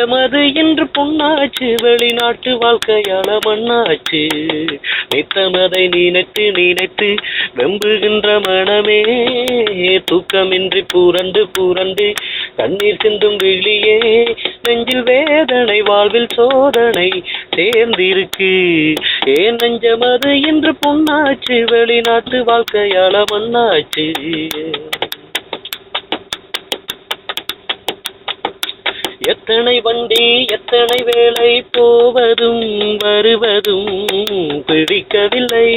நெஞ்சமது என்று பொன்னாச்சு, வெளிநாட்டு வாழ்க்கையால மண்ணாச்சு. நித்தமதை நினைத்து நினைத்து வெம்புகின்ற மனமே, தூக்கமின்றி பூரண்டு பூரண்டு கண்ணீர் சிந்தும் விழியே. நெஞ்சில் வேதனை, வாழ்வில் சோதனை சேர்ந்திருக்கு. ஏன் நெஞ்சமது என்று பொன்னாச்சு, வெளிநாட்டு வாழ்க்கையால மண்ணாச்சு. எத்தனை வண்டி எத்தனை வேலை, போவதும் வருவதும் பிடிக்கவில்லை.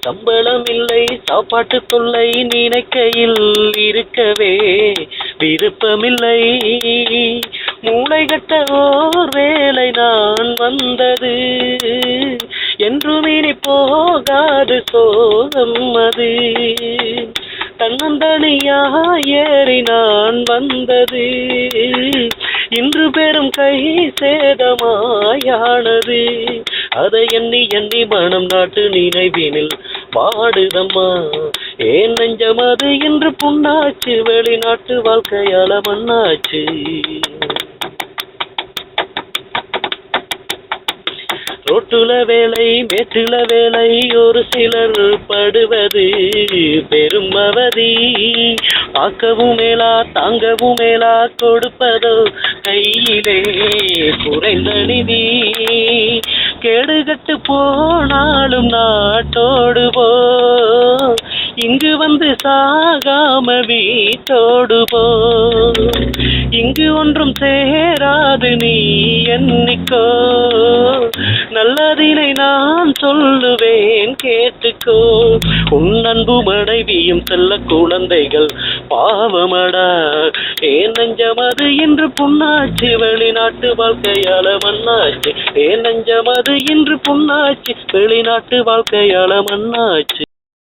சம்பளம் இல்லை, சாப்பாட்டு தொல்லை, நினைக்கையில் இருக்கவே விருப்பமில்லை. மூளை கட்ட ஓர் வேலை நான் வந்தது, என்றும் இனி போகாது சோகம் அது. தன்னந்தனியா ஏறி நான் வந்தது, இன்று பெரும் கை சேதமாயானது. அதை எண்ணி எண்ணி மனம் நாட்டு நினைவினில் பாடுதம்மா. ஏன் நெஞ்சமது என்று புண்ணாச்சு, வெளிநாட்டு வாழ்க்கையால மண்ணாச்சு. ரோட்டுல வேலை மேட்டுல வேலை, ஒரு சிலர் படுவது பெரும் அவதி. ஆக்கவும் மேலா தாங்கவும் மேலா, கொடுப்பதோ கையிலே குறைந்த நிதி. கேடுகட்டு போனாலும் நாட்டோடு போ, இங்கு வந்து சாகாம வீட்டோடு போ. இங்கு ஒன்றும் சேராது நீ எண்ணிக்கோ, நல்லதினை நான் சொல்லுவேன் கேட்டுக்கோ. உன் அன்பு மனைவியும் செல்ல குழந்தைகள் பாவமடா. ஏன் நெஞ்சமது என்று புண்ணாச்சு, வெளிநாட்டு வாழ்க்கையால மண்ணாச்சு. ஏன் நெஞ்சமது என்று புண்ணாச்சு, வெளிநாட்டு வாழ்க்கையால மண்ணாச்சு.